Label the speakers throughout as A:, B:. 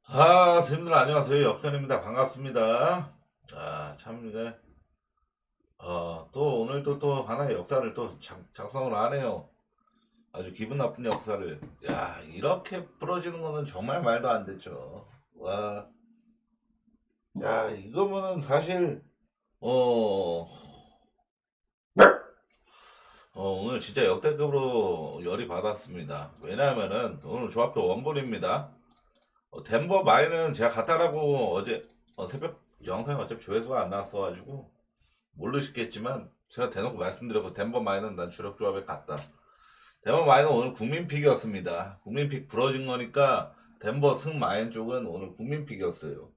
A: 선생님들 안녕하세요. 역현입니다. 반갑습니다. 참, 이제, 또 오늘도 또 하나의 역사를 또 작성을 하네요. 아주 기분 나쁜 역사를. 야, 이렇게 부러지는 거는 정말 말도 안 됐죠. 와, 야, 이거면은 사실, 어, 오늘 진짜 역대급으로 열이 받았습니다. 왜냐하면은 오늘 조합표 원본입니다. 덴버 마이는 제가 갔다라고 어제 새벽 영상이 어차피 조회수가 안 나왔어가지고 모르시겠지만 제가 대놓고 말씀드렸고 덴버 마이는 난 주력 조합에 갔다. 덴버 마이는 오늘 국민픽이었습니다. 국민픽 부러진 거니까 덴버 승 마인 쪽은 오늘 국민픽이었어요.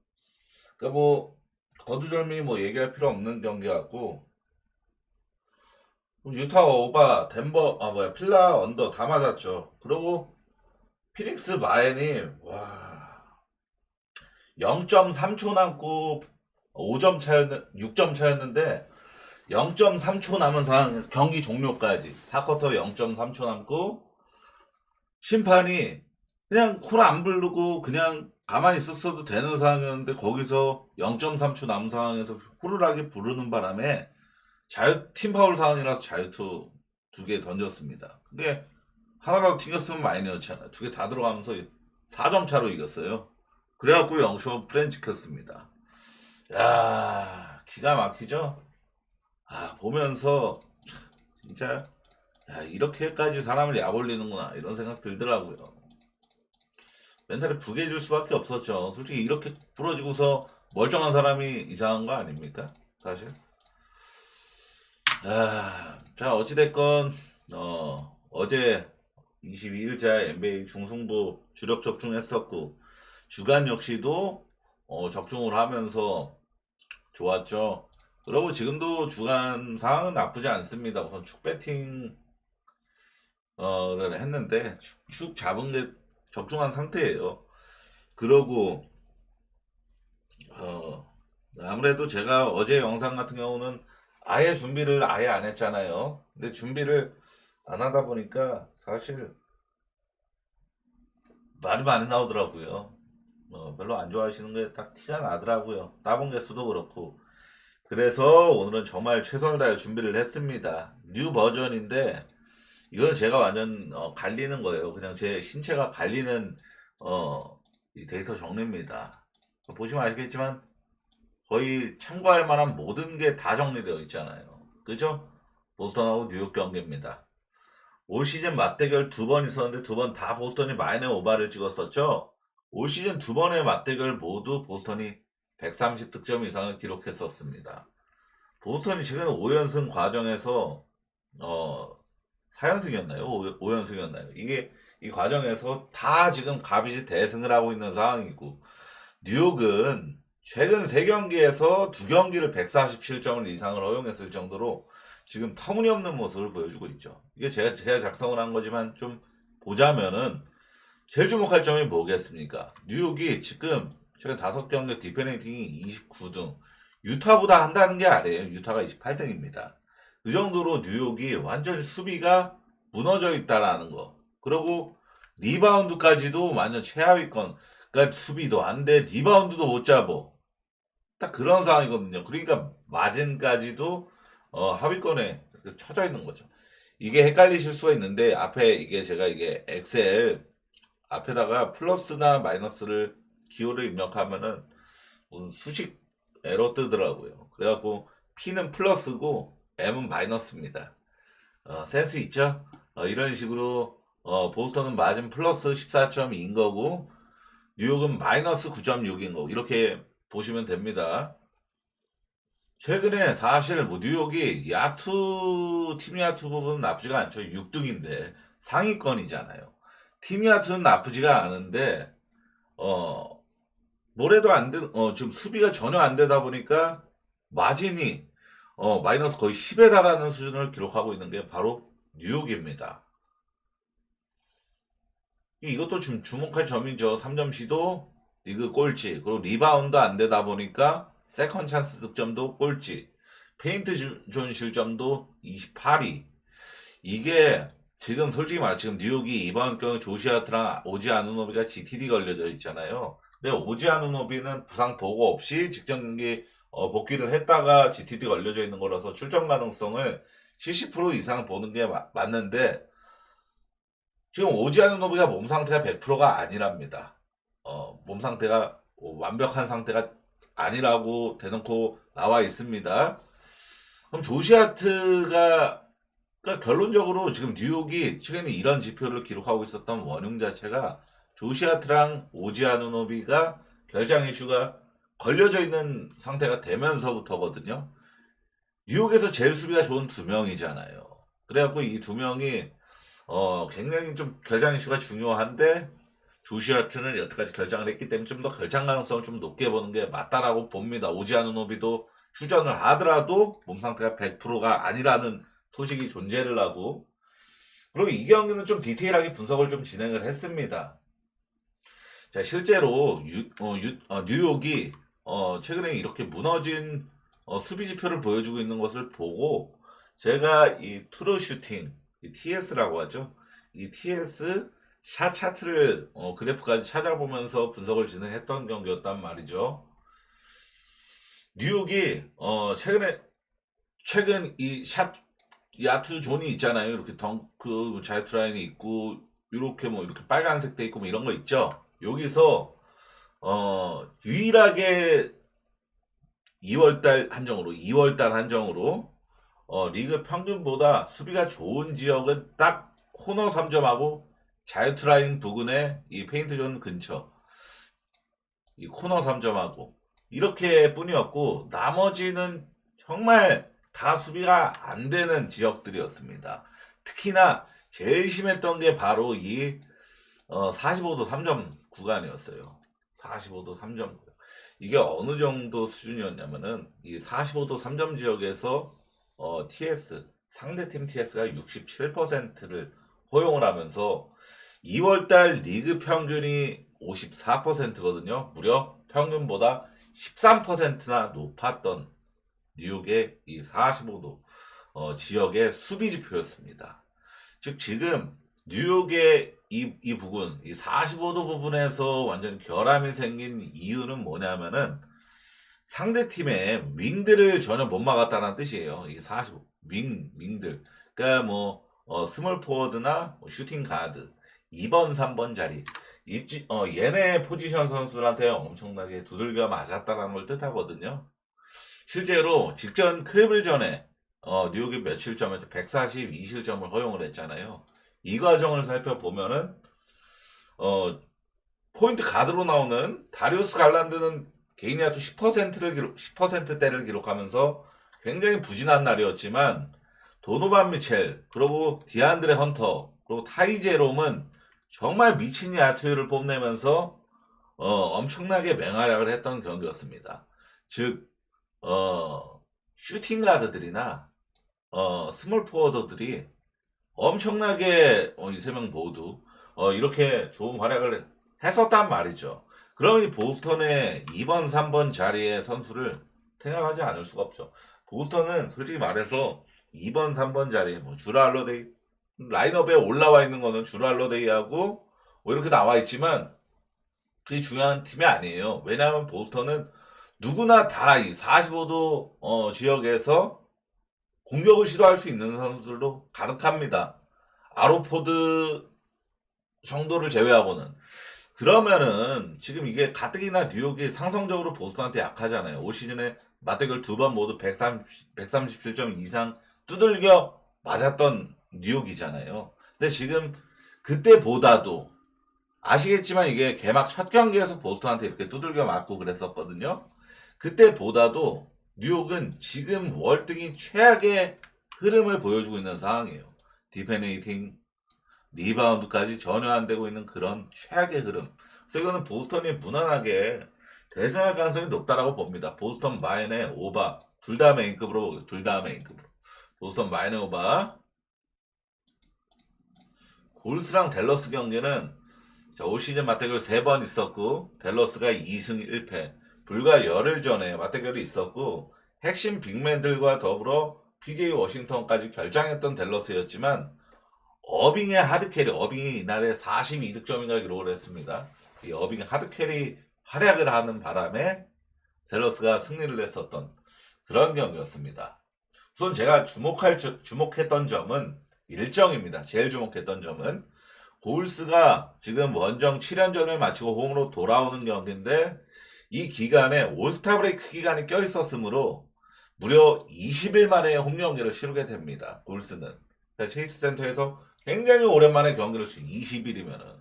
A: 그러니까 뭐 거두절미 뭐 얘기할 필요 없는 경기 같고 유타 오바 덴버 필라 언더 다 맞았죠. 그리고 피닉스 마인이 와 0.3초 남고 5점 차였는 6점 차였는데 0.3초 남은 상황 경기 종료까지 4쿼터 0.3초 남고 심판이 그냥 콜 안 부르고 그냥 가만히 있었어도 되는 상황이었는데 거기서 0.3초 남은 상황에서 호루라기 부르는 바람에 팀 파울 상황이라서 자유투 2개 던졌습니다. 근데 하나라도 튕겼으면 많이 넣었잖아요. 2개 다 들어가면서 4점 차로 이겼어요. 그래갖고 영쇼 프렌치 켰습니다. 야, 기가 막히죠? 보면서 진짜 이렇게까지 사람을 약올리는구나 이런 생각 들더라고요. 멘탈이 부개질 수밖에 없었죠. 솔직히 이렇게 부러지고서 멀쩡한 사람이 이상한 거 아닙니까? 사실. 자 어찌됐건 어제 22일자 NBA 중승부 주력 적중했었고 주간 역시도 적중을 하면서 좋았죠. 그리고 지금도 주간 상황은 나쁘지 않습니다. 우선 축 배팅을 했는데 축 잡은 게 적중한 상태예요. 그러고 아무래도 제가 어제 영상 같은 경우는 아예 준비를 아예 안 했잖아요. 근데 준비를 안 하다 보니까 사실 말이 많이 나오더라고요. 별로 안 좋아하시는 게 딱 티가 나더라고요. 따봉 개수도 그렇고. 그래서 오늘은 정말 최선을 다해 준비를 했습니다. 뉴 버전인데 이건 제가 완전 갈리는 거예요. 그냥 제 신체가 갈리는 이 데이터 정리입니다. 보시면 아시겠지만 거의 참고할 만한 모든 게 다 정리되어 있잖아요. 그죠? 보스턴하고 뉴욕 경기입니다. 올 시즌 맞대결 2번 있었는데 2번 다 보스턴이 마이너 오바를 찍었었죠. 올 시즌 2번의 맞대결 모두 보스턴이 130득점 이상을 기록했었습니다. 보스턴이 최근 5연승 과정에서 어 4연승이었나요? 5연승이었나요? 이게 이 과정에서 다 지금 가비지 대승을 하고 있는 상황이고 뉴욕은 최근 3경기에서 2경기를 147점을 이상을 허용했을 정도로 지금 터무니없는 모습을 보여주고 있죠. 이게 제가 작성을 한 거지만 좀 보자면은 제일 주목할 점이 뭐겠습니까? 뉴욕이 지금 최근 5경기 디페닝팅이 29등, 유타보다 한다는 게 아니에요. 유타가 28등입니다. 그 정도로 뉴욕이 완전히 수비가 무너져 있다라는 거. 그리고 리바운드까지도 완전 최하위권. 그러니까 수비도 안 돼, 리바운드도 못 잡어. 딱 그런 상황이거든요. 그러니까 마진까지도 하위권에 쳐져 있는 거죠. 이게 헷갈리실 수가 있는데 앞에 이게 제가 이게 엑셀 앞에다가 플러스나 마이너스를 기호를 입력하면은 무슨 수식 에러 뜨더라고요. 그래갖고 P는 플러스고 M은 마이너스입니다. 센스 있죠? 이런 식으로 보스턴은 마진 플러스 14.2인 거고 뉴욕은 마이너스 9.6인 거고 이렇게 보시면 됩니다. 최근에 사실 뭐 뉴욕이 팀 야투 부분은 나쁘지가 않죠. 6등인데 상위권이잖아요. 팀 야투는 나쁘지가 않은데 어 뭐래도 안 돼, 지금 수비가 전혀 안 되다 보니까 마진이 마이너스 거의 10에 달하는 수준을 기록하고 있는 게 바로 뉴욕입니다. 이것도 좀 주목할 점이죠. 3점 시도 리그 꼴찌. 그리고 리바운드 안 되다 보니까 세컨 찬스 득점도 꼴찌. 페인트 존 실점도 28위. 이게 지금 솔직히 말해 지금 뉴욕이 이번 경우 조시아트랑 오지 아누노비가 GTD 걸려져 있잖아요. 근데 오지 아누노비는 부상 보고 없이 직전 경기 복귀를 했다가 GTD 걸려져 있는 거라서 출전 가능성을 70% 이상 보는 게 맞는데 지금 오지 아누노비가 몸 상태가 100%가 아니랍니다. 몸 상태가 완벽한 상태가 아니라고 대놓고 나와 있습니다. 그럼 조시아트가 그러니까 결론적으로 지금 뉴욕이 최근에 이런 지표를 기록하고 있었던 원흉 자체가 조시아트랑 오지 아누노비가 결장 이슈가 걸려져 있는 상태가 되면서부터거든요. 뉴욕에서 제일 수비가 좋은 두 명이잖아요. 그래갖고 이 두 명이 굉장히 좀 결장 이슈가 중요한데 조시아트는 여태까지 결장을 했기 때문에 좀 더 결장 가능성을 좀 높게 보는 게 맞다라고 봅니다. 오지 아누노비도 휴전을 하더라도 몸 상태가 100%가 아니라는 소식이 존재를 하고 그리고 이 경기는 좀 디테일하게 분석을 좀 진행을 했습니다. 자, 실제로 뉴욕이 최근에 이렇게 무너진 수비 지표를 보여주고 있는 것을 보고 제가 이 트루 슈팅, 이 TS라고 하죠. 이 TS 샷 차트를 그래프까지 찾아보면서 분석을 진행했던 경기였단 말이죠. 뉴욕이 최근 이 샷 야투 존이 있잖아요. 이렇게 덩크 자유투 라인이 있고 이렇게 뭐 이렇게 빨간색 돼 있고 뭐 이런 거 있죠. 여기서 유일하게 2월달 한정으로 리그 평균보다 수비가 좋은 지역은 딱 코너 3점하고 자유투 라인 부근에 이 페인트 존 근처 이 코너 3점하고 이렇게 뿐이었고 나머지는 정말 다 수비가 안 되는 지역들이었습니다. 특히나 제일 심했던 게 바로 이 45도 3점 구간이었어요. 45도 3점 구간. 이게 어느 정도 수준이었냐면은 이 45도 3점 지역에서 TS 상대팀 TS가 67%를 허용을 하면서 2월달 리그 평균이 54%거든요. 무려 평균보다 13%나 높았던 뉴욕의 이 45도 지역의 수비 지표였습니다. 즉 지금 뉴욕의 이 부분, 이 45도 부분에서 완전 결함이 생긴 이유는 뭐냐면은 상대팀의 윙들을 전혀 못 막았다는 뜻이에요. 이 45, 윙들. 그러니까 뭐 스몰 포워드나 슈팅 가드 2번, 3번 자리 얘네 포지션 선수들한테 엄청나게 두들겨 맞았다는 걸 뜻하거든요. 실제로 직전 크레블전에 뉴욕이 몇 실점에서 142실점을 허용을 했잖아요. 이 과정을 살펴보면은 포인트 가드로 나오는 다리우스 갈란드는 개인 야투 10%대를 기록하면서 굉장히 부진한 날이었지만 도노반 미첼 그리고 디안드레 헌터 그리고 타이 제롬은 정말 미친 야투를 뽐내면서 엄청나게 맹활약을 했던 경기였습니다. 즉 슈팅 가드들이나 스몰 포워더들이 엄청나게 이 세 명 모두 이렇게 좋은 활약을 했었단 말이죠. 그러면 이 보스턴의 2번, 3번 자리의 선수를 생각하지 않을 수가 없죠. 보스턴은 솔직히 말해서 2번, 3번 자리에 뭐 주라 할러데이 라인업에 올라와 있는 거는 주라 할러데이하고 뭐 이렇게 나와 있지만 그게 중요한 팀이 아니에요. 왜냐하면 보스턴은 누구나 다 이 45도 지역에서 공격을 시도할 수 있는 선수들로 가득합니다. 아로포드 정도를 제외하고는. 그러면은 지금 이게 가뜩이나 뉴욕이 상성적으로 보스턴한테 약하잖아요. 올 시즌에 맞대결 두 번 모두 137점 이상 두들겨 맞았던 뉴욕이잖아요. 근데 지금 그때보다도 아시겠지만 이게 개막 첫 경기에서 보스턴한테 이렇게 두들겨 맞고 그랬었거든요. 그때보다도 뉴욕은 지금 월등히 최악의 흐름을 보여주고 있는 상황이에요. 디페네이팅, 리바운드까지 전혀 안 되고 있는 그런 최악의 흐름. 그래서 이거는 보스턴이 무난하게 대승할 가능성이 높다라고 봅니다. 보스턴 마인의 오바 둘 다 메인급으로 보스턴 마인의 오바. 골스랑 댈러스 경기는 올 시즌 맞대결 3번 있었고 댈러스가 2승 1패 불과 열흘 전에 맞대결이 있었고 핵심 빅맨들과 더불어 PJ 워싱턴까지 결장했던 댈러스였지만 어빙의 하드캐리, 어빙이 이날에 42득점인가 기록을 했습니다. 이 어빙의 활약을 하는 바람에 댈러스가 승리를 했었던 그런 경기였습니다. 우선 제가 주목했던 점은 일정입니다. 제일 주목했던 점은 골스가 지금 원정 7연전을 마치고 홈으로 돌아오는 경기인데 이 기간에 올스타 브레이크 기간이 껴있었으므로 무려 20일 만에 홈 경기를 치르게 됩니다. 골스는 체이스 센터에서 굉장히 오랜만에 경기를 20일이면은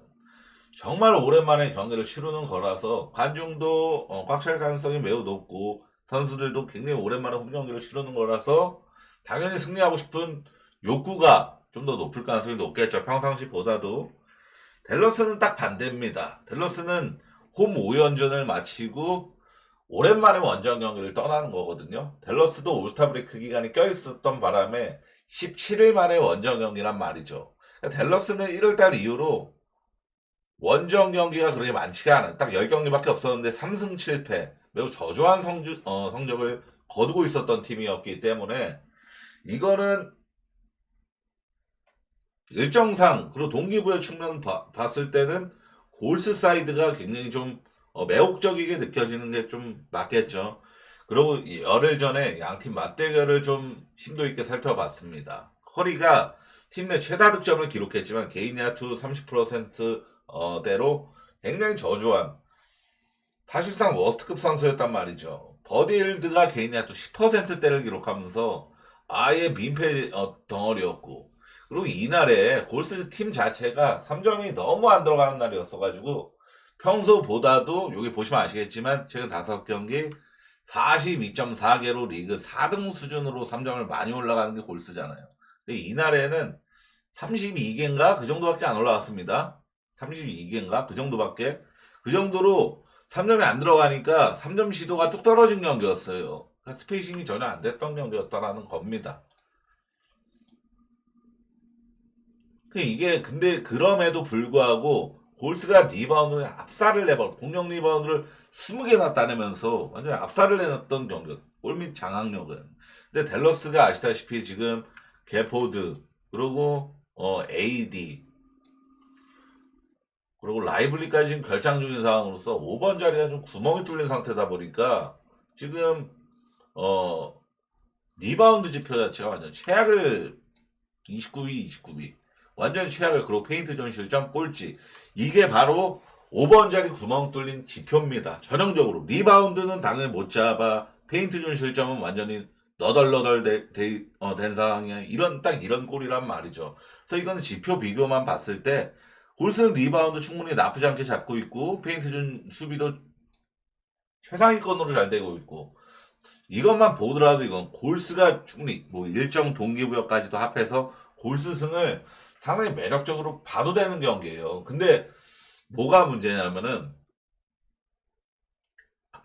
A: 정말 오랜만에 경기를 치르는 거라서 관중도 꽉 찰 가능성이 매우 높고 선수들도 굉장히 오랜만에 홈 경기를 치르는 거라서 당연히 승리하고 싶은 욕구가 좀 더 높을 가능성이 높겠죠. 평상시보다도. 댈러스는 딱 반대입니다. 댈러스는 홈 5연전을 마치고 오랜만에 원정 경기를 떠나는 거거든요. 댈러스도 올스타 브레이크 기간이 껴있었던 바람에 17일 만에 원정 경기란 말이죠. 댈러스는 1월달 이후로 원정 경기가 그렇게 많지가 않아요. 딱 10경기밖에 없었는데 3승 7패 매우 저조한 성적을 거두고 있었던 팀이었기 때문에 이거는 일정상 그리고 동기부여 측면 봤을 때는 골스 사이드가 굉장히 좀 매혹적이게 느껴지는 게 좀 맞겠죠. 그리고 열흘 전에 양팀 맞대결을 좀 심도 있게 살펴봤습니다. 커리가 팀 내 최다 득점을 기록했지만 개인 야투 30%대로 굉장히 저조한 사실상 워스트급 선수였단 말이죠. 버디힐드가 개인 야투 10%대를 기록하면서 아예 민폐 덩어리였고 그리고 이날에 골스 팀 자체가 3점이 너무 안 들어가는 날이었어가지고 평소보다도 여기 보시면 아시겠지만 최근 5경기 42.4개로 리그 4등 수준으로 3점을 많이 올라가는 게 골스잖아요. 근데 이날에는 32개인가 그 정도밖에 안 올라갔습니다. 32개인가 그 정도밖에 그 정도로 3점이 안 들어가니까 3점 시도가 뚝 떨어진 경기였어요. 그러니까 스페이싱이 전혀 안 됐던 경기였다라는 겁니다. 이게 근데 그럼에도 불구하고 골스가 리바운드를 압살을 내버 공격 리바운드를 20개나 따내면서 완전히 압살을 내놨던 경기 골밑 장악력은. 근데 댈러스가 아시다시피 지금 게포드 그리고 AD 그리고 라이블리까지 지금 결장 중인 상황으로서 5번 자리가 좀 구멍이 뚫린 상태다 보니까 지금 리바운드 지표 자체가 완전 최악을 29위 완전 최악을. 그리고 페인트 존 실점 꼴찌 이게 바로 5번 자리 구멍 뚫린 지표입니다. 전형적으로 리바운드는 당연히 못 잡아 페인트 존 실점은 완전히 너덜너덜 된 상황이야. 딱 이런 꼴이란 말이죠. 그래서 이거는 지표 비교만 봤을 때 골스는 리바운드 충분히 나쁘지 않게 잡고 있고 페인트 존 수비도 최상위권으로 잘 되고 있고 이것만 보더라도 이건 골스가 충분히 뭐 일정 동기부여까지도 합해서 골스승을 상당히 매력적으로 봐도 되는 경기예요. 근데 뭐가 문제냐면은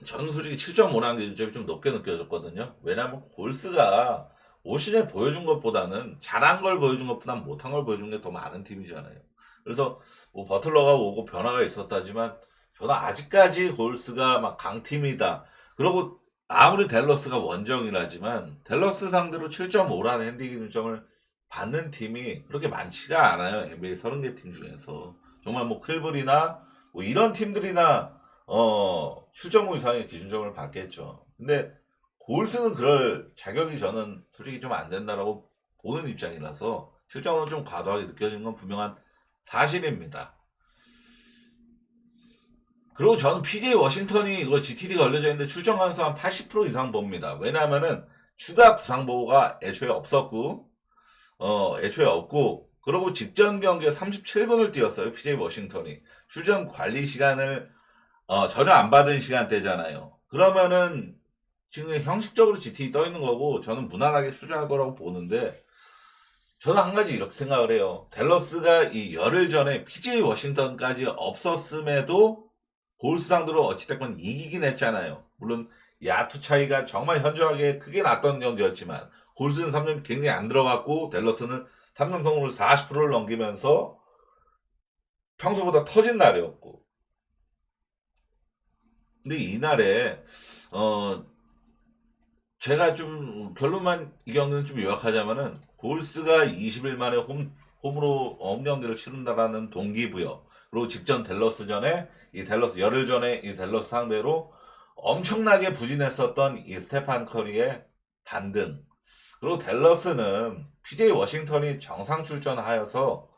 A: 저는 솔직히 7.5라는 게 좀 높게 느껴졌거든요. 왜냐면 골스가 올 시즌에 보여준 것보다는 잘한 걸 보여준 것보다는 못한 걸 보여준 게 더 많은 팀이잖아요. 그래서 뭐 버틀러가 오고 변화가 있었다지만 저는 아직까지 골스가 막 강팀이다. 그리고 아무리 댈러스가 원정이라지만 댈러스 상대로 7.5라는 핸디 기준점을 받는 팀이 그렇게 많지가 않아요. NBA 30개 팀 중에서. 정말 뭐 클블이나 뭐 이런 팀들이나 7.5 이상의 기준점을 받겠죠. 근데 골스는 그럴 자격이 저는 솔직히 좀 안 된다라고 보는 입장이라서 7.5는 좀 과도하게 느껴지는 건 분명한 사실입니다. 그리고 저는 PJ 워싱턴이 이거 GTD 걸려져 있는데 출전 가능성 한 80% 이상 봅니다. 왜냐하면은 추가 부상 보호가 애초에 없었고 그리고 직전 경기에 37분을 뛰었어요. PJ 워싱턴이 출전 관리 시간을 전혀 안 받은 시간대잖아요. 그러면은 지금 형식적으로 GT 떠 있는 거고 저는 무난하게 출전할 거라고 보는데 저는 한 가지 이렇게 생각을 해요. 댈러스가 이 열흘 전에 PJ 워싱턴까지 없었음에도 골스 상대로 어찌됐건 이기긴 했잖아요. 물론 야투 차이가 정말 현저하게 크게 났던 경기였지만 골스는 3점 굉장히 안 들어갔고 댈러스는 3점 성공률 40%를 넘기면서 평소보다 터진 날이었고 근데 이날에 제가 좀 결론만 이 경기는 좀 요약하자면은 골스가 20일 만에 홈으로 홈 경기를 치른다라는 동기부여 그리고 직전 댈러스전에 이 댈러스 열흘 전에 이 댈러스 상대로 엄청나게 부진했었던 이 스테판 커리의 반등. 그리고 댈러스는 PJ 워싱턴이 정상 출전하여서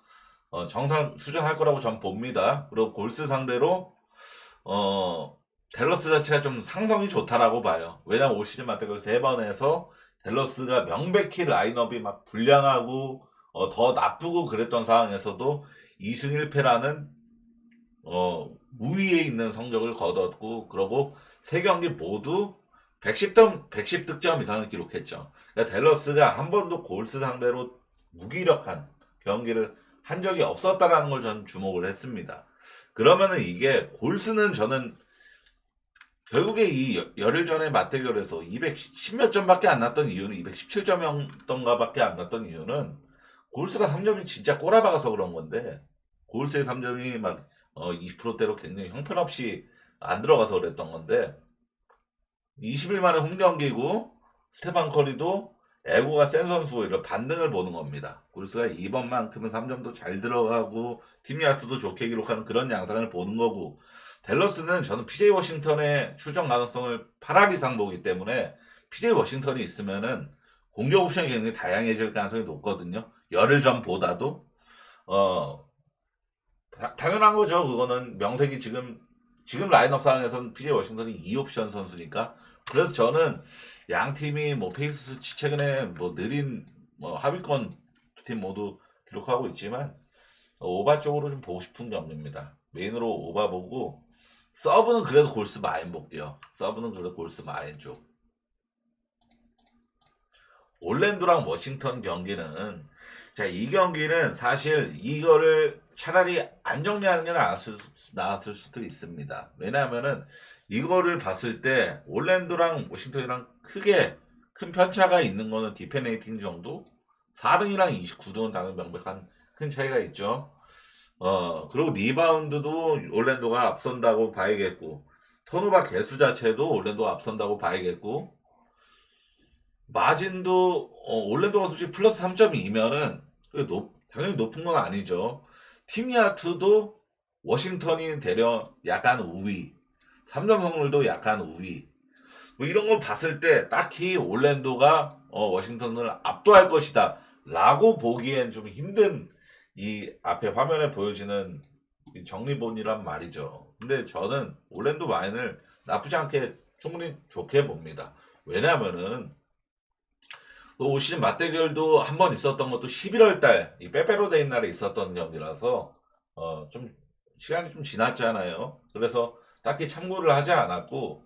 A: 정상 출전할 거라고 전 봅니다. 그리고 골스 상대로 댈러스 자체가 좀 상성이 좋다라고 봐요. 왜냐면 올 시즌 맞대결 3번에서 댈러스가 명백히 라인업이 막 불량하고 더 나쁘고 그랬던 상황에서도 2승 1패라는 우위에 있는 성적을 거뒀고, 그러고 3경기 모두 110득점 이상을 기록했죠. 그러니까 댈러스가 한 번도 골스 상대로 무기력한 경기를 한 적이 없었다라는 걸 저는 주목을 했습니다. 그러면은 이게 골스는 저는 결국에 이 열흘 전에 맞대결에서 210몇 점밖에 안 났던 이유는 217점이었던가 밖에 안 났던 이유는 골스가 3점이 진짜 꼬라박아서 그런 건데, 골스의 3점이 막 20%대로 굉장히 형편없이 안 들어가서 그랬던 건데, 20일 만에 홈경기고 스테판 커리도 에고가 센 선수 이런 반등을 보는 겁니다. 골스가 이번만큼은 3점도 잘 들어가고 팀 야투도 좋게 기록하는 그런 양상을 보는 거고, 댈러스는 저는 PJ 워싱턴의 출전 가능성을 8할 이상 보기 때문에 PJ 워싱턴이 있으면은 공격 옵션이 굉장히 다양해질 가능성이 높거든요. 열흘 전보다도 당연한 거죠. 그거는 명색이 지금 라인업 상황에서는 PJ 워싱턴이 2옵션 선수니까. 그래서 저는 양 팀이 뭐 페이스 최근에 뭐 느린 하위권 두 팀 모두 기록하고 있지만 오바 쪽으로 좀 보고 싶은 경기입니다. 메인으로 오바 보고 서브는 그래도 골스 마인 볼게요. 서브는 그래도 골스 마인 쪽. 올랜도랑 워싱턴 경기는, 자, 이 경기는 사실 이거를 차라리 안 정리하는 게 나았을 수도 있습니다. 왜냐하면은 이거를 봤을 때 올랜도랑 워싱턴이랑 크게 큰 편차가 있는 거는 디펜레이팅 정도? 4등이랑 29등은 당연히 명백한 큰 차이가 있죠. 그리고 리바운드도 올랜도가 앞선다고 봐야겠고, 턴오버 개수 자체도 올랜도가 앞선다고 봐야겠고, 마진도 올랜도가 솔직히 플러스 3.2면은 당연히 높은 건 아니죠. 팀 야투도 워싱턴이 대려 약간 우위, 3점 성률도 약간 우위. 뭐 이런 걸 봤을 때 딱히 올랜도가 워싱턴을 압도할 것이다 라고 보기엔 좀 힘든, 이 앞에 화면에 보여지는 이 정리본이란 말이죠. 근데 저는 올랜도 마인을 나쁘지 않게 충분히 좋게 봅니다. 왜냐하면은 올 시즌 맞대결도 한 번 있었던 것도 11월 달, 이 빼빼로데이 날에 있었던 경기라서, 좀, 시간이 좀 지났잖아요. 그래서 딱히 참고를 하지 않았고,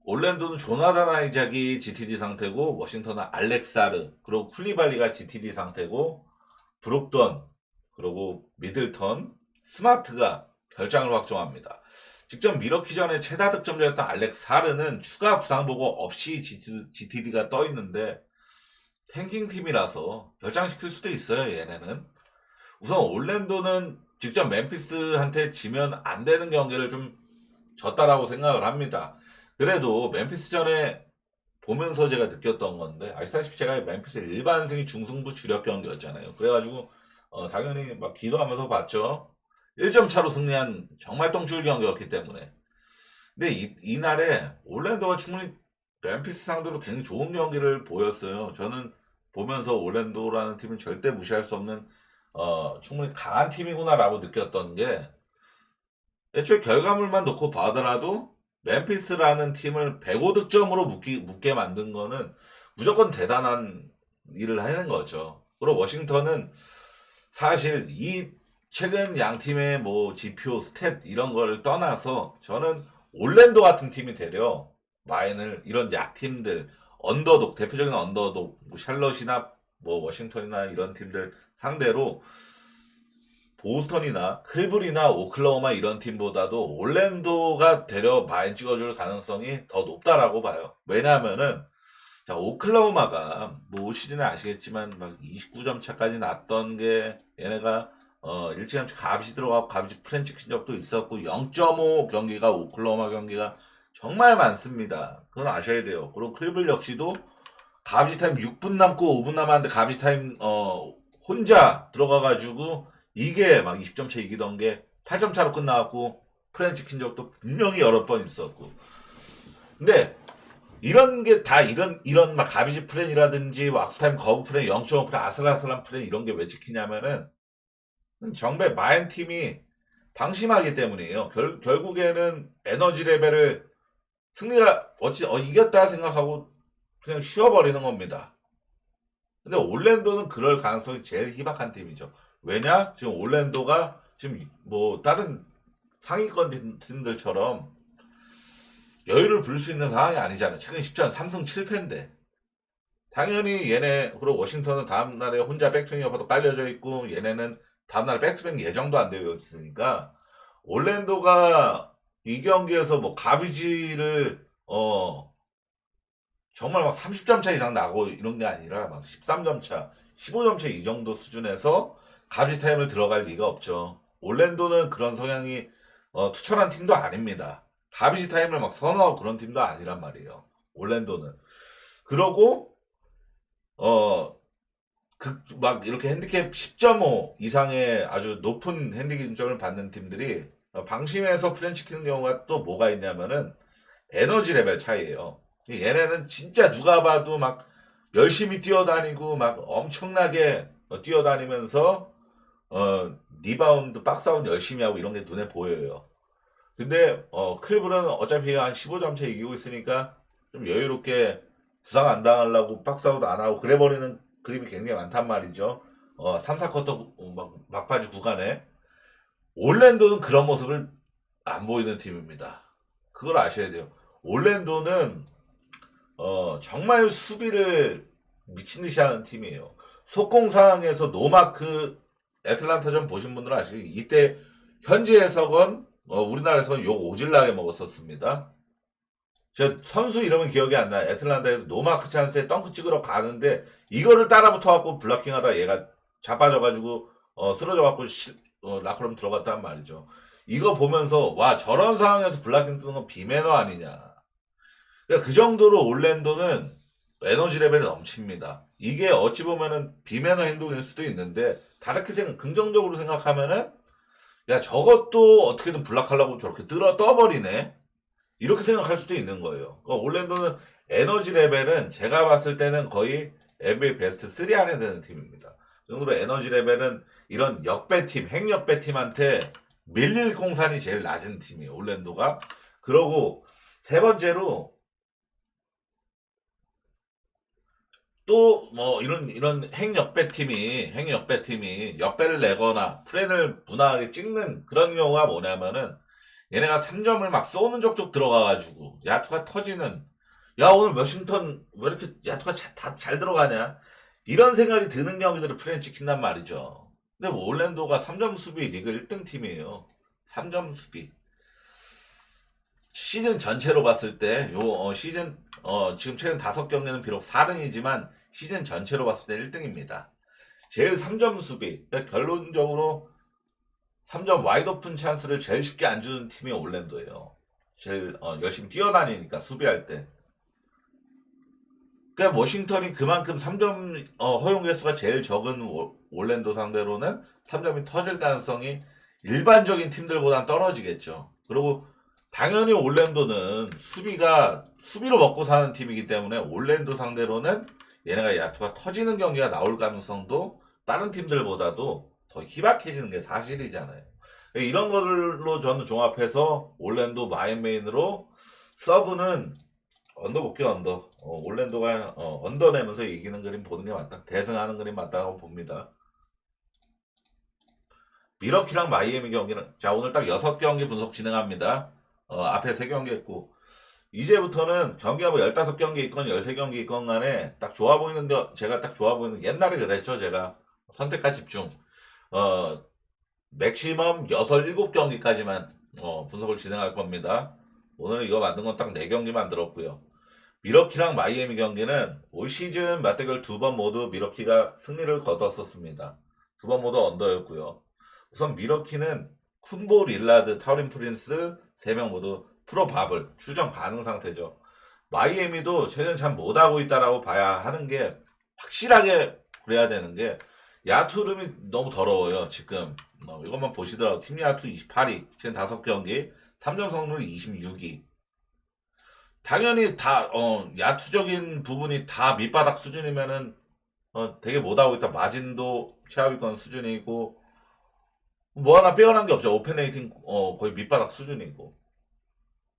A: 올랜도는 조나단 아이작이 GTD 상태고, 워싱턴은 알렉사르, 그리고 쿨리발리가 GTD 상태고, 브록던, 그리고 미들턴, 스마트가 결장을 확정합니다. 직접 미러키 전에 최다 득점자였던 알렉사르는 추가 부상 보고 없이 GTD가 떠 있는데 탱킹 팀이라서 결장시킬 수도 있어요. 얘네는 우선 올랜도는 직접 멤피스한테 지면 안 되는 경기를 좀 졌다라고 생각을 합니다. 그래도 멤피스 전에 보면서 제가 느꼈던 건데, 아시다시피 제가 멤피스 일반승이 중승부 주력 경기였잖아요. 그래가지고 당연히 막 기도하면서 봤죠. 1점 차로 승리한 정말 똥줄 경기였기 때문에. 근데 이날에 올랜도가 충분히 멤피스 상대로 굉장히 좋은 경기를 보였어요. 저는 보면서 올랜도라는 팀은 절대 무시할 수 없는 충분히 강한 팀이구나라고 느꼈던 게, 애초에 결과물만 놓고 봐더라도 멤피스라는 팀을 105득점으로 묶게 만든 거는 무조건 대단한 일을 해낸 거죠. 그리고 워싱턴은 사실 이 최근 양 팀의 뭐 지표, 스탯 이런 거를 떠나서 저는 올랜도 같은 팀이 되려 마인을, 이런 약팀들, 언더독, 대표적인 언더독, 뭐 샬럿이나 뭐 워싱턴이나 이런 팀들 상대로 보스턴이나 클블이나 오클라호마 이런 팀보다도 올랜도가 되려 마인 찍어줄 가능성이 더 높다라고 봐요. 왜냐하면은, 자, 오클라호마가 뭐 올 시즌에 아시겠지만 막 29점 차까지 났던 게, 얘네가 일찌감치 값이 들어가고 값이 프렌치 킨 적도 있었고, 0.5 경기가 오클라호마 경기가 정말 많습니다. 그건 아셔야 돼요. 그리고 클블 역시도 값이 타임 6분 남고 5분 남았는데 값이 타임 혼자 들어가가지고 이게 막 20점 차 이기던 게 8점 차로 끝나갖고 프렌치 킨 적도 분명히 여러 번 있었고. 근데 이런 게 다 이런 막 가비지 프렌이라든지 뭐 악스타임 거부 프렌, 0.5 프렌, 아슬아슬한 프렌 이런 게 왜 지키냐면은 정배 마인 팀이 방심하기 때문이에요. 결국에는 에너지 레벨을 승리가 이겼다 생각하고 그냥 쉬어버리는 겁니다. 근데 올랜도는 그럴 가능성이 제일 희박한 팀이죠. 왜냐? 지금 올랜도가 지금 뭐 다른 상위권 팀들처럼 여유를 부릴 수 있는 상황이 아니잖아요. 최근 10전 3승 7패인데. 당연히 얘네, 그리고 워싱턴은 다음날에 혼자 백투백이 깔려져 있고, 얘네는 다음날 백투백 예정도 안 되어 있으니까, 올랜도가 이 경기에서 뭐 가비지를, 정말 막 30점 차 이상 나고 이런 게 아니라 막 13점 차, 15점 차 이 정도 수준에서 가비지 타임을 들어갈 리가 없죠. 올랜도는 그런 성향이 투철한 팀도 아닙니다. 가비지 타임을 막 선호하고 그런 팀도 아니란 말이에요. 올랜도는. 그러고 막 이렇게 핸디캡 10.5 이상의 아주 높은 핸디캡점을 받는 팀들이 방심해서 프렌치키는 경우가 또 뭐가 있냐면은 에너지 레벨 차이예요. 얘네는 진짜 누가 봐도 막 열심히 뛰어다니고 막 엄청나게 뛰어다니면서 리바운드 박스아웃 열심히 하고 이런 게 눈에 보여요. 근데 클브는 어차피 한 15점 차 이기고 있으니까 좀 여유롭게 부상 안 당하려고 박스아웃 안 하고 그래 버리는 그림이 굉장히 많단 말이죠. 3, 4쿼터 막바지 구간에 올랜도는 그런 모습을 안 보이는 팀입니다. 그걸 아셔야 돼요. 올랜도는 정말 수비를 미친 듯이 하는 팀이에요. 속공 상황에서 노마크 애틀란타전 보신 분들은 아시겠죠? 이때 현지 해석은 우리나라에서는 욕 오질나게 먹었었습니다. 제가 선수 이름은 기억이 안 나요. 애틀란타에서 노마크 찬스에 덩크 찍으러 가는데 이거를 따라 붙어갖고 블락킹하다 얘가 자빠져가지고 쓰러져갖고 라커룸 들어갔단 말이죠. 이거 보면서 와 저런 상황에서 블락킹 뜨는 건 비매너 아니냐. 그러니까 그 정도로 올랜도는 에너지 레벨이 넘칩니다. 이게 어찌 보면은 비매너 행동일 수도 있는데 다르게 긍정적으로 생각하면은 야 저것도 어떻게든 블락하려고 저렇게 떠버리네. 이렇게 생각할 수도 있는 거예요. 그러니까 올랜도는 에너지 레벨은 제가 봤을 때는 거의 NBA 베스트 3 안에 드는 팀입니다. 그 정도로 에너지 레벨은 이런 역배팀, 핵역배팀한테 밀릴 공산이 제일 낮은 팀이에요. 올랜도가. 그러고 세 번째로 또 뭐 이런 핵역배팀이 역배를 내거나 프렌을 무난하게 찍는 그런 경우가 뭐냐면은 얘네가 3점을 막 쏘는 족족 들어가가지고 야투가 터지는 야 오늘 워싱턴 왜 이렇게 야투가 다 잘 들어가냐 이런 생각이 드는 경기들을 프렌 찍힌단 말이죠. 근데 뭐 올랜도가 3점 수비 리그 1등 팀이에요. 3점 수비 시즌 전체로 봤을 때 시즌 지금 최근 5경기는 비록 4등이지만 시즌 전체로 봤을 때 1등입니다. 제일 3점 수비 그러니까 결론적으로 3점 와이드 오픈 찬스를 제일 쉽게 안 주는 팀이 올랜도예요. 제일 열심히 뛰어다니니까 수비할 때. 그러니까 워싱턴이 그만큼 3점 허용 개수가 제일 적은 올랜도 상대로는 3점이 터질 가능성이 일반적인 팀들보단 떨어지겠죠. 그리고 당연히 올랜도는 수비로 먹고 사는 팀이기 때문에 올랜도 상대로는 얘네가 야투가 터지는 경기가 나올 가능성도 다른 팀들보다도 더 희박해지는 게 사실이잖아요. 이런 걸로 저는 종합해서 올랜도 마인메인으로 서브는 언더 볼게요. 언더. 올랜도가 언더 내면서 이기는 그림 보는 게 맞다. 대승하는 그림 맞다고 봅니다. 미러키랑 마이애미 경기는 자 오늘 딱 6경기 분석 진행합니다. 앞에 3경기 했고 이제부터는 경기가 뭐 15경기 있건 13경기 있건 간에 딱 좋아 보이는데 제가 딱 좋아 보이는 옛날에 그랬죠. 제가 선택과 집중 맥시멈 6, 7경기까지만 분석을 진행할 겁니다. 오늘은 이거 만든 건 딱 4경기 만들었고요. 미러키랑 마이애미 경기는 올 시즌 맞대결 2번 모두 미러키가 승리를 거뒀었습니다. 2번 모두 언더였고요. 우선 미러키는 쿤보, 릴라드, 타우린 프린스 3명 모두 프로 바블 출전 가능 상태죠. 마이애미도 최근 참 못하고 있다라고 봐야 하는 게 확실하게 그래야 되는 게 야투 흐름이 너무 더러워요, 지금. 이것만 보시더라도 팀 야투 28위, 지금 5경기, 3점 성률 26위. 당연히 다, 야투적인 부분이 다 밑바닥 수준이면은, 되게 못하고 있다. 마진도 최하위권 수준이고, 뭐 하나 빼어난 게 없죠. 오펜레이팅, 거의 밑바닥 수준이고.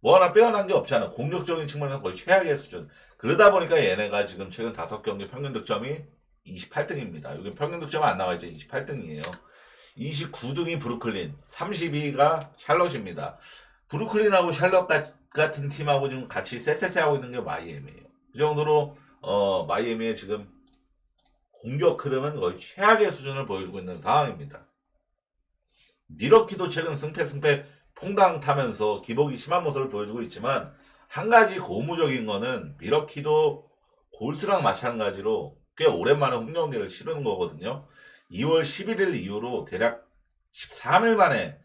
A: 뭐 하나 빼어난 게 없잖아. 공격적인 측면에서 거의 최악의 수준. 그러다 보니까 얘네가 지금 최근 5경기 평균 득점이 28등입니다. 여기 평균 득점은 안 나와 있죠. 28등이에요. 29등이 브루클린, 32가 샬럿입니다. 브루클린하고 샬럿 같은 팀하고 지금 같이 쎄쎄쎄 하고 있는 게 마이애미예요. 그 정도로 마이애미의 지금 공격 흐름은 거의 최악의 수준을 보여주고 있는 상황입니다. 미러키도 최근 승패 퐁당 타면서 기복이 심한 모습을 보여주고 있지만 한 가지 고무적인 거는 미러키도 골스랑 마찬가지로 꽤 오랜만에 홈경기를 치르는 거거든요. 2월 11일 이후로 대략 13일 만에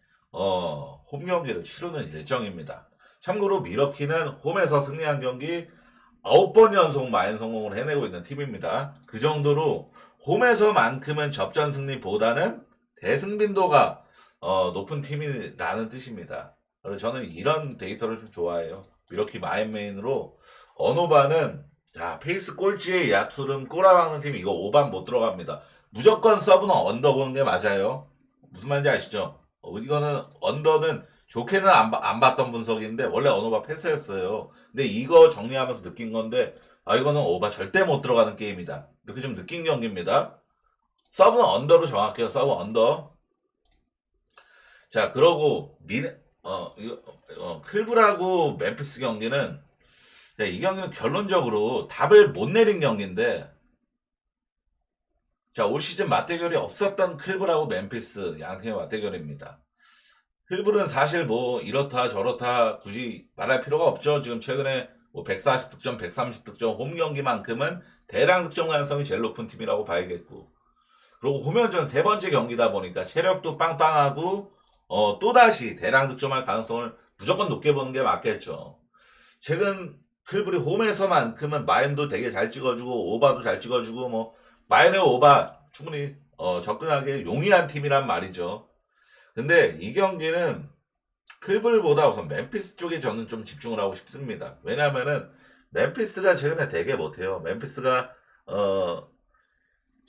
A: 홈경기를 치르는 일정입니다. 참고로 미러키는 홈에서 승리한 경기 9번 연속 마인 성공을 해내고 있는 팀입니다. 그 정도로 홈에서만큼은 접전 승리보다는 대승 빈도가 높은 팀이라는 뜻입니다. 그래서 저는 이런 데이터를 좀 좋아해요. 미러키 마인메인으로 언오바는 페이스 꼴찌의 야투름 꼬라박는 팀 이거 5반 못 들어갑니다. 무조건 서브는 언더 보는 게 맞아요. 무슨 말인지 아시죠? 이거는 언더는 좋게는 안 봤던 분석인데 원래 언오바 패스였어요. 근데 이거 정리하면서 느낀 건데 이거는 오바 절대 못 들어가는 게임이다. 이렇게 좀 느낀 경기입니다. 서브는 언더로 정확해요. 서브 언더. 자, 그러고 클브라고 멤피스 경기는 이 경기는 결론적으로 답을 못 내린 경기인데 자, 올 시즌 맞대결이 없었던 클브라고 멤피스 양팀의 맞대결입니다. 클브는 사실 뭐 이렇다 저렇다 굳이 말할 필요가 없죠. 지금 최근에 뭐 140득점, 130득점 홈 경기만큼은 대량 득점 가능성이 제일 높은 팀이라고 봐야겠고 그리고 홈연전 세 번째 경기다 보니까 체력도 빵빵하고 또다시 대량 득점할 가능성을 무조건 높게 보는 게 맞겠죠. 최근 클브리 홈에서만큼은 마인도 되게 잘 찍어주고 오바도 잘 찍어주고 뭐 마인의 오바 충분히 접근하기 용이한 팀이란 말이죠. 근데 이 경기는 클브리보다 우선 멤피스 쪽에 저는 좀 집중을 하고 싶습니다. 왜냐하면은 멤피스가 최근에 되게 못해요. 멤피스가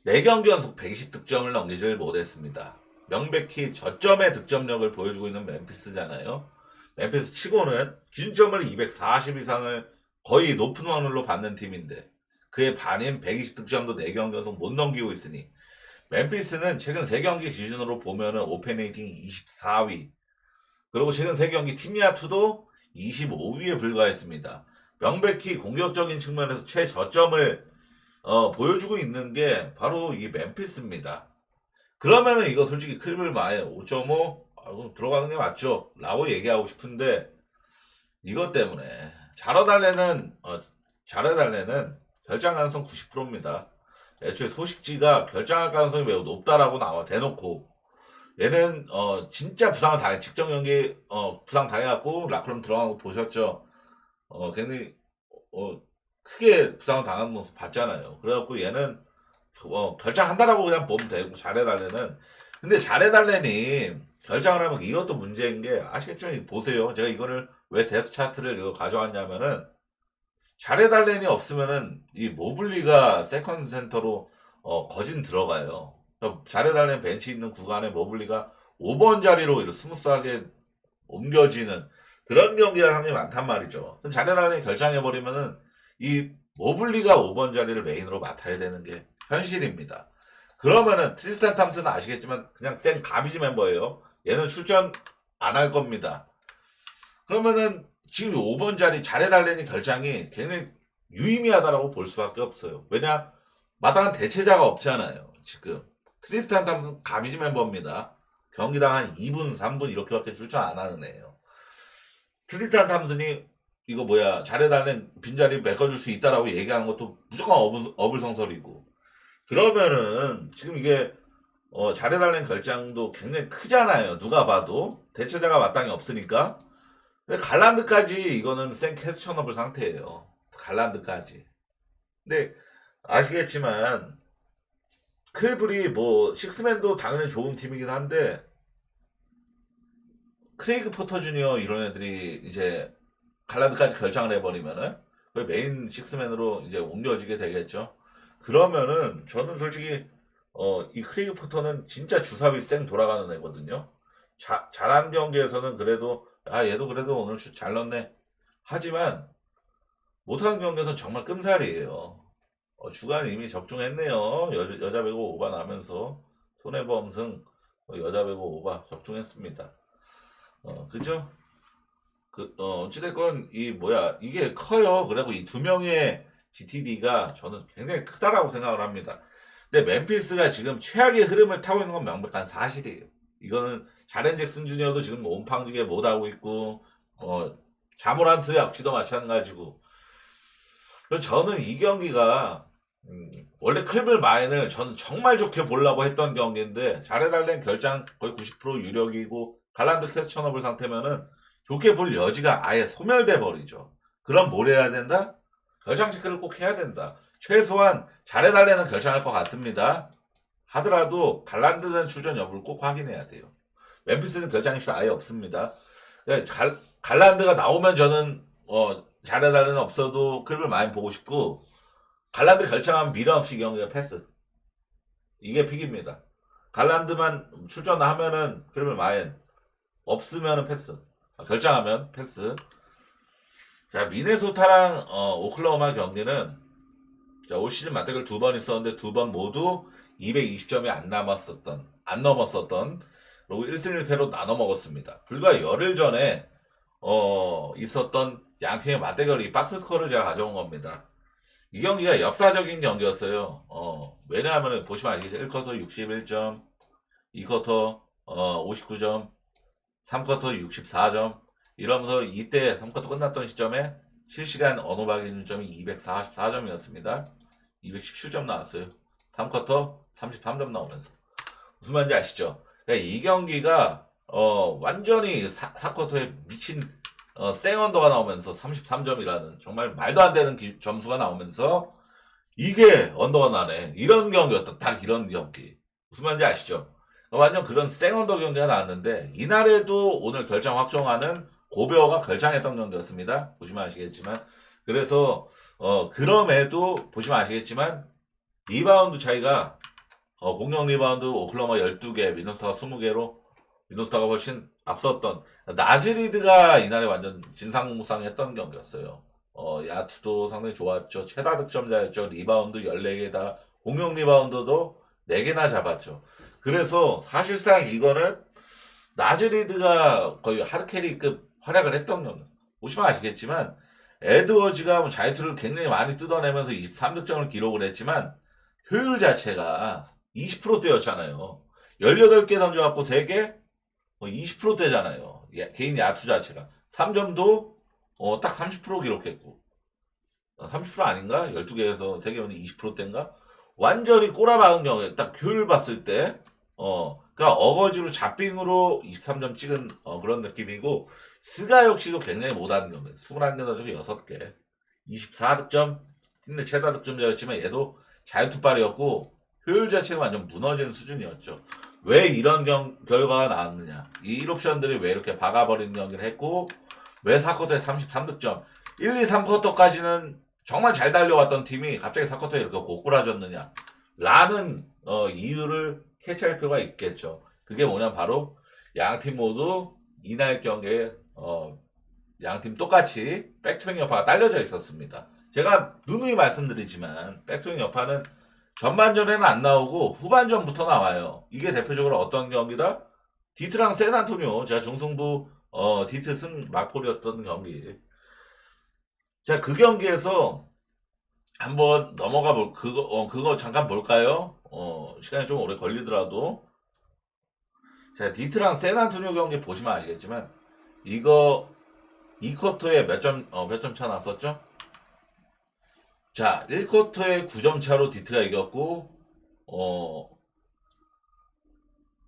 A: 4경기 연속 120득점을 넘기질 못했습니다. 명백히 저점의 득점력을 보여주고 있는 멤피스잖아요. 멤피스 치고는 기준점을 240 이상을 거의 높은 확률로 받는 팀인데 그의 반인 120득점도 4경기 연속 못 넘기고 있으니 멤피스는 최근 3경기 기준으로 보면은 오펜레이팅 24위 그리고 최근 3경기 팀야투도 25위에 불과했습니다. 명백히 공격적인 측면에서 최저점을 보여주고 있는 게 바로 이 멤피스입니다. 그러면은 이거 솔직히 클블마에 5.5 들어가는 게 맞죠? 라고 얘기하고 싶은데 이것 때문에 자러달래는 결장 가능성 90%입니다. 애초에 소식지가 결장할 가능성이 매우 높다라고 나와 대놓고 얘는 진짜 부상을 당해 직전 경기 부상 당해갖고 라크롬 들어간 거 보셨죠? 굉장히 크게 부상을 당한 모습 봤잖아요. 그래갖고 얘는 결장한다라고 그냥 보면 되고 잘해달래는 근데 잘해달래니 결장을 하면 이것도 문제인 게 아시겠죠? 보세요. 제가 이거를 왜 데스 차트를 이거 가져왔냐면은 잘해달래니 없으면은 이 모블리가 세컨드 센터로 거진 들어가요. 잘해달래니 벤치 있는 구간에 모블리가 5번 자리로 이렇게 스무스하게 옮겨지는 그런 경기가 상당히 많단 말이죠. 잘해달래니 결장해버리면은 이 모블리가 5번 자리를 메인으로 맡아야 되는 게 현실입니다. 그러면은 트리스탄 탐슨은 아시겠지만 그냥 센 가비지 멤버예요. 얘는 출전 안 할 겁니다. 그러면은 지금 5번 자리 잘해달래니 결장이 굉장히 유의미하다라고 볼 수밖에 없어요. 왜냐 마땅한 대체자가 없잖아요. 지금 트리스탄 탐슨 가비지 멤버입니다. 경기당 한 2분 3분 이렇게밖에 출전 안 하는 애예요. 트리스탄 탐슨이 이거 뭐야 잘해달래 빈자리 메꿔줄 수 있다라고 얘기하는 것도 무조건 어불성설이고 그러면은 지금 이게 잘해달라는 결장도 굉장히 크잖아요. 누가 봐도 대체자가 마땅히 없으니까. 근데 갈란드까지 이거는 센 캐스처너블 상태예요. 갈란드까지. 근데 아시겠지만 클블이 뭐 식스맨도 당연히 좋은 팀이긴 한데 크레이그 포터 주니어 이런 애들이 이제 갈라드까지 결정을 해버리면은 거의 메인 식스맨으로 이제 옮겨지게 되겠죠. 그러면은 저는 솔직히 이 크레이그 포터는 진짜 주사위 쌩 돌아가는 애거든요. 잘한 경기에서는 그래도 얘도 그래도 오늘 슛 잘 넣네. 하지만 못하는 경기에서는 정말 끔살이에요. 주간 이미 적중했네요. 여자 배구 오바 나면서 손해보험승 여자 배구 오바 적중했습니다. 그죠? 어찌됐건, 이게 커요. 그리고 이 두 명의 GTD가 저는 굉장히 크다라고 생각을 합니다. 근데 멤피스가 지금 최악의 흐름을 타고 있는 건 명백한 사실이에요. 이거는 자렌 잭슨 주니어도 지금 온팡지게 못하고 있고, 자모란트 역시도 마찬가지고. 그래서 저는 이 경기가, 원래 클블 마인을 저는 정말 좋게 보려고 했던 경기인데, 잘해달랜 결장 거의 90% 유력이고, 갈란드 캐스처너블 상태면은, 좋게 볼 여지가 아예 소멸돼 버리죠. 그럼 뭘 해야 된다? 결장 체크를 꼭 해야 된다. 최소한 잘해달라는 결정할 것 같습니다. 하더라도 갈란드는 출전 여부를 꼭 확인해야 돼요. 멤피스는 결장 이슈 아예 없습니다. 갈란드가 나오면 저는 잘해달라는 없어도 클립을 많이 보고 싶고, 갈란드 결정하면 미련 없이 경기가 패스. 이게 픽입니다. 갈란드만 출전하면은 클립을 마인, 없으면은 패스. 결정하면 패스. 자, 미네소타랑 오클라호마 경기는 올 시즌 맞대결 두 번 있었는데 두 번 모두 220점이 안 넘었었던 그리고 1승 1패로 나눠 먹었습니다. 불과 열흘 전에 있었던 양 팀의 맞대결이 박스스코어를 제가 가져온 겁니다. 이 경기가 역사적인 경기였어요. 왜냐하면 보시면 아시겠죠? 1쿼터 61점, 2쿼터 59점, 3쿼터 64점 이러면서 이때 3쿼터 끝났던 시점에 실시간 언어박 기준점이 244점이었습니다. 217점 나왔어요. 3쿼터 33점 나오면서 무슨 말인지 아시죠? 그러니까 이 경기가 완전히 4쿼터에 미친 생언더가 나오면서 33점이라는 정말 말도 안 되는 점수가 나오면서 이게 언더가 나네. 이런 경기였다. 딱 이런 경기. 무슨 말인지 아시죠? 완전 그런 생언더 경기가 나왔는데 이날에도 오늘 결정 확정하는 고베어가 결정했던 경기였습니다. 보시면 아시겠지만 그래서 그럼에도 보시면 아시겠지만 리바운드 차이가 공격 리바운드 오클라호마 12개, 미네소타가 20개로 미네소타가 훨씬 앞섰던 나즈리드가 이날에 완전 진상무쌍했던 경기였어요. 야투도 상당히 좋았죠. 최다 득점자였죠. 리바운드 14개다. 공격 리바운드도 4개나 잡았죠. 그래서 사실상 이거는 나즈리드가 거의 하드캐리급 활약을 했던 경기. 보시면 아시겠지만 에드워즈가 자유투를 굉장히 많이 뜯어내면서 23득점을 기록을 했지만 효율 자체가 20%대였잖아요. 18개 던져갖고 3개? 20%대잖아요. 개인 야투 자체가. 3점도 딱 30% 기록했고. 30% 아닌가? 12개에서 3개면 20%대인가? 완전히 꼬라박은 경우에 딱 효율 봤을 때, 그러니까 어거지로 잡빙으로 23점 찍은 그런 느낌이고, 스가 역시도 굉장히 못하는 경우에 21개 던지고 6개, 24득점, 팀 내 최다 득점자였지만 얘도 자유투발이었고, 효율 자체가 완전 무너지는 수준이었죠. 왜 이런 결과가 나왔느냐? 이 1옵션들이 왜 이렇게 박아버리는 경기를 했고, 왜 4쿼터에 33득점, 1, 2, 3쿼터까지는 정말 잘 달려왔던 팀이 갑자기 4쿼터에 이렇게 고꾸라졌느냐? 라는 이유를 캐치할 필요가 있겠죠. 그게 뭐냐 바로 양 팀 모두 이날 경기에 양팀 똑같이 백투백 여파가 딸려져 있었습니다. 제가 누누이 말씀드리지만 백투백 여파는 전반전에는 안 나오고 후반전부터 나와요. 이게 대표적으로 어떤 경기다? 디트랑 샌안토니오, 제가 중승부 디트 승 막폴이었던 경기. 자, 그 경기에서 한번 그거 잠깐 볼까요? 시간이 좀 오래 걸리더라도. 자, 디트랑 샌안토니오 경기 보시면 아시겠지만, 이거 2쿼터에 몇 점 차 났었죠? 자, 1쿼터에 9점 차로 디트가 이겼고,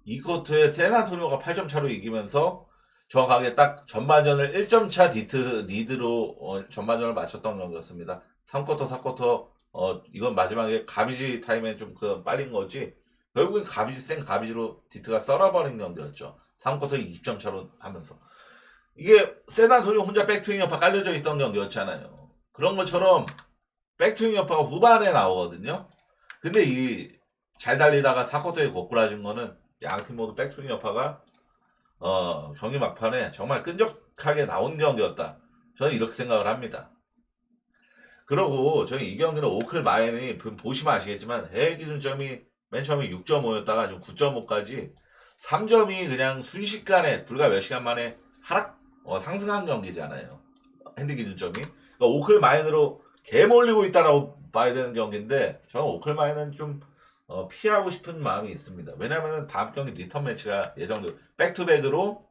A: 2쿼터에 샌안토니오가 8점 차로 이기면서 정확하게 딱 전반전을 1점 차 디트 리드로 전반전을 마쳤던 경기였습니다. 3쿼터, 4쿼터 이건 마지막에 가비지 타임에 좀 그 빨린 거지. 결국엔 가비지 가비지로 디트가 썰어버린 경기였죠. 3쿼터 20점 차로 하면서. 이게 샌안토니오 혼자 백투윙 여파 깔려져 있던 경기였잖아요. 그런 것처럼 백투윙 여파가 후반에 나오거든요. 근데 이 잘 달리다가 4쿼터에 고꾸라진 거는 양팀 모두 백투윙 여파가 경기 막판에 정말 끈적하게 나온 경기였다. 저는 이렇게 생각을 합니다. 그러고 저희 이 경기는 오클 마인이 보시면 아시겠지만 해외 기준점이 맨 처음에 6.5였다가 지금 9.5까지 3점이 그냥 순식간에 불과 몇 시간 만에 상승한 경기잖아요. 핸디 기준점이. 그러니까 오클 마인으로 개몰리고 있다라고 봐야 되는 경기인데 저는 오클 마인은 좀 피하고 싶은 마음이 있습니다. 왜냐하면 다음 경기 리턴 매치가 예정돼 백투백으로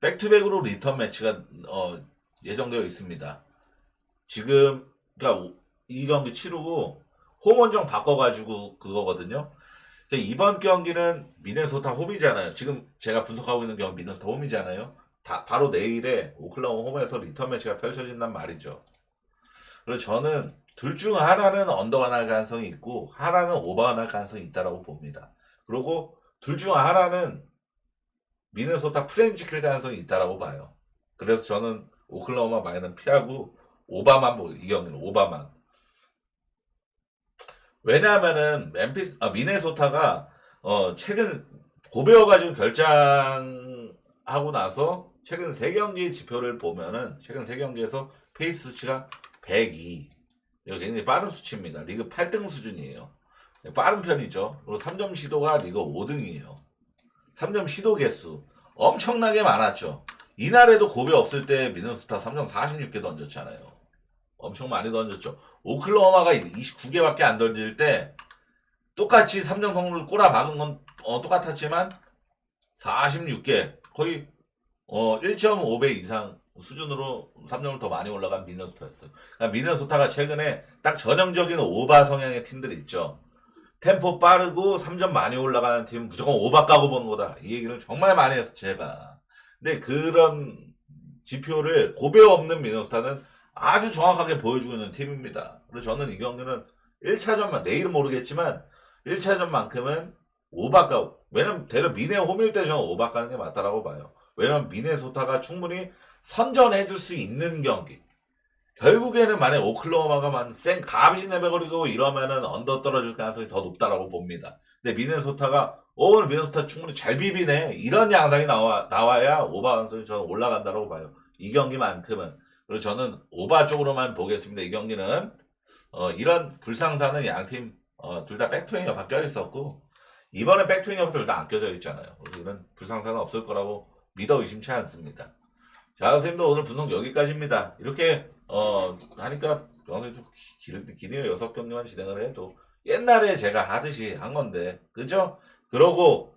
A: 백투백으로 리턴 매치가 예정되어 있습니다. 지금 그러니까 이 경기 치르고 홈 원정 바꿔가지고 그거거든요. 이번 경기는 미네소타 홈이잖아요. 지금 제가 분석하고 있는 경기 미네소타 홈이잖아요. 바로 내일에 오클라호마 홈에서 리턴 매치가 펼쳐진단 말이죠. 그래서 저는 둘 중 하나는 언더가 날 가능성이 있고 하나는 오버가 날 가능성이 있다라고 봅니다. 그리고 둘 중 하나는 미네소타 프렌치킬 가능성이 있다라고 봐요. 그래서 저는 오클라호마 마인은 피하고 오바만 보고 이 경기는 오바만. 왜냐하면은 미네소타가 최근 고베어가지고 결장하고 나서 최근 3경기 지표를 보면은 최근 3경기에서 페이스 수치가 102. 이거 굉장히 빠른 수치입니다. 리그 8등 수준이에요. 빠른 편이죠. 그리고 3점 시도가 리그 5등이에요. 3점 시도 개수 엄청나게 많았죠. 이날에도 고베 없을 때 미네소타 3점 46개 던졌잖아요. 엄청 많이 던졌죠. 오클라호마가 29개밖에 안 던질 때 똑같이 3점 성공을 꼬라박은 건 똑같았지만 46개 거의 1.5배 이상 수준으로 3점을 더 많이 올라간 미네소타였어요. 그러니까 미네소타가 최근에 딱 전형적인 오바 성향의 팀들이 있죠. 템포 빠르고 3점 많이 올라가는 팀 무조건 오바 까고 보는 거다. 이 얘기를 정말 많이 했어 제가. 근데 그런 지표를 고베어 없는 미네소타는 아주 정확하게 보여주고 있는 팀입니다. 그래서 저는 이 경기는 1차전만 내일은 모르겠지만 1차전만큼은 오바 까고 왜냐면 대략 미네 홈일 때 저는 오바 까는 게 맞다라고 봐요. 왜냐면 미네소타가 충분히 선전해줄 수 있는 경기. 결국에는 만약 오클라호마가 가비지 내버리고 이러면은 언더 떨어질 가능성이 더 높다라고 봅니다. 근데 미네소타가 오늘 미네소타 충분히 잘 비비네 이런 양상이 나와야 오바 가능성이 저는 올라간다고 봐요. 이 경기만큼은. 그리고 저는 오바 쪽으로만 보겠습니다. 이 경기는 이런 불상사는 양팀 둘 다 백투윙 여파 껴있었고 이번에 백투윙 여파 둘 다 안 껴져 있잖아요. 그래서 이런 불상사는 없을 거라고 믿어 의심치 않습니다. 자, 선생님도 오늘 분석 여기까지입니다. 이렇게 하니까 영상이 좀 기네요. 6경기만 진행을 해도 옛날에 제가 하듯이 한 건데 그죠? 그러고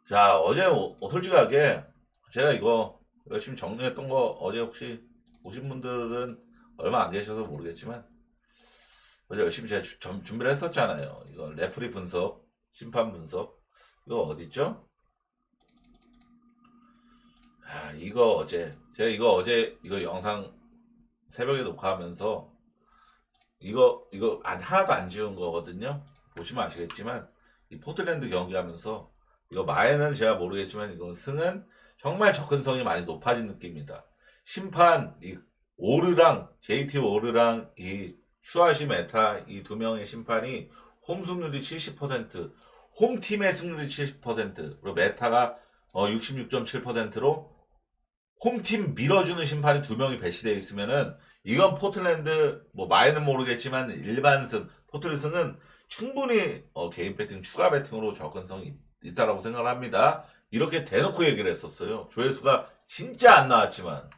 A: 자 어제 솔직하게 제가 이거 열심히 정리했던 거 어제 혹시 보신 분들은 얼마 안 계셔서 모르겠지만 어제 열심히 제가 준비를 했었잖아요. 이거 레프리 분석, 심판 분석 이거 어딨죠? 이거 제가 이거 영상 새벽에 녹화하면서 이거 하나도 안 지운 거거든요. 보시면 아시겠지만 이 포틀랜드 경기하면서 이거 마에는 제가 모르겠지만 이거 승은 정말 접근성이 많이 높아진 느낌입니다. 심판 이 오르랑 JT 오르랑 이 슈아시 메타 이 두 명의 심판이 홈 승률이 70%, 홈팀의 승률이 70%, 그리고 메타가 66.7%로 홈팀 밀어주는 심판이 2명이 배치되어 있으면은 이건 포틀랜드 마에는 모르겠지만 일반승 포틀랜드는 충분히 개인 배팅 추가 배팅으로 접근성이 있다라고 생각을 합니다. 이렇게 대놓고 얘기를 했었어요. 조회수가 진짜 안 나왔지만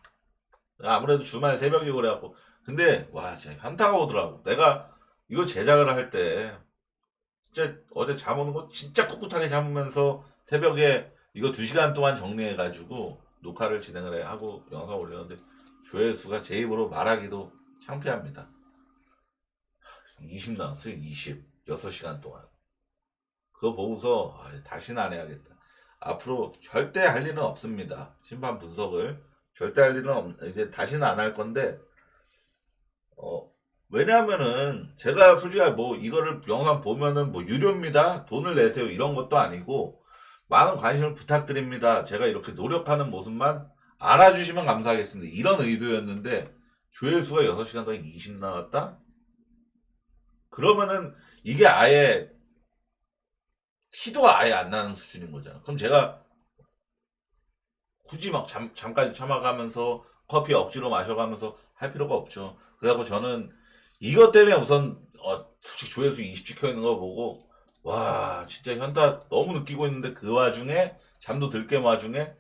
A: 아무래도 주말 새벽이고 그래갖고 근데 와 진짜 현타가 오더라고. 내가 이거 제작을 할 때 진짜 어제 잠 오는 거 진짜 꿋꿋하게 잠으면서 새벽에 이거 2시간 동안 정리해가지고 녹화를 진행을 하고 영상 올렸는데 조회수가 제 입으로 말하기도 창피합니다. 20 나왔어요. 20. 6시간 동안. 그거 보고서 다시는 안 해야겠다. 앞으로 절대 할 일은 없습니다. 심판 분석을 절대 할 일은 이제 다시는 안 할 건데 어, 왜냐하면은 제가 솔직히 뭐 이거를 영상 보면은 뭐 유료입니다. 돈을 내세요. 이런 것도 아니고 많은 관심을 부탁드립니다. 제가 이렇게 노력하는 모습만 알아주시면 감사하겠습니다. 이런 의도였는데 조회수가 6시간 동안 20 나왔다? 그러면은 이게 아예 티도 아예 안 나는 수준인 거잖아. 그럼 제가 굳이 막 잠깐 참아가면서 커피 억지로 마셔가면서 할 필요가 없죠. 그래갖고 저는 이것 때문에 우선 솔직히 조회수 20 찍혀 있는 거 보고 와 진짜 현타 너무 느끼고 있는데 그 와중에 잠도 들 깨 와중에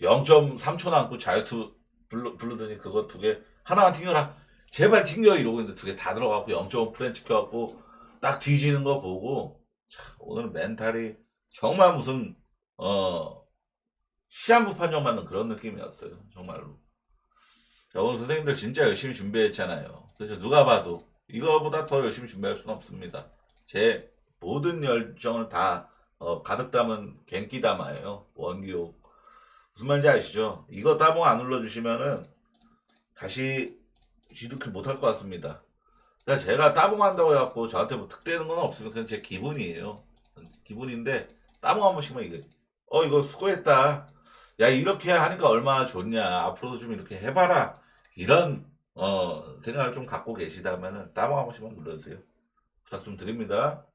A: 0.3초 남고 자유투 부르더니 그거 두 개 하나만 튕겨라 제발 튕겨 이러고 있는데 두 개 다 들어가고 0.5 프레임 찍혀갖고 딱 뒤지는 거 보고 참, 오늘 멘탈이 정말 무슨 시한부 판정 받는 그런 느낌이었어요. 정말로. 자, 오늘 선생님들 진짜 열심히 준비했잖아요. 그래서 누가 봐도 이거보다 더 열심히 준비할 수는 없습니다. 제 모든 열정을 다 가득 담은 갱끼다마예요. 원기옥. 무슨 말인지 아시죠? 이거 따봉 안 눌러주시면은 다시 이렇게 못할 것 같습니다. 그러니까 제가 따봉한다고 해갖고 저한테 뭐 득되는 건 없으면 그냥 제 기분이에요. 기분인데 따봉 한 번씩만 이게 이거 수고했다. 야 이렇게 하니까 얼마나 좋냐. 앞으로도 좀 이렇게 해봐라. 이런 생각을 좀 갖고 계시다면은 따봉 한 번씩만 눌러주세요. 부탁 좀 드립니다.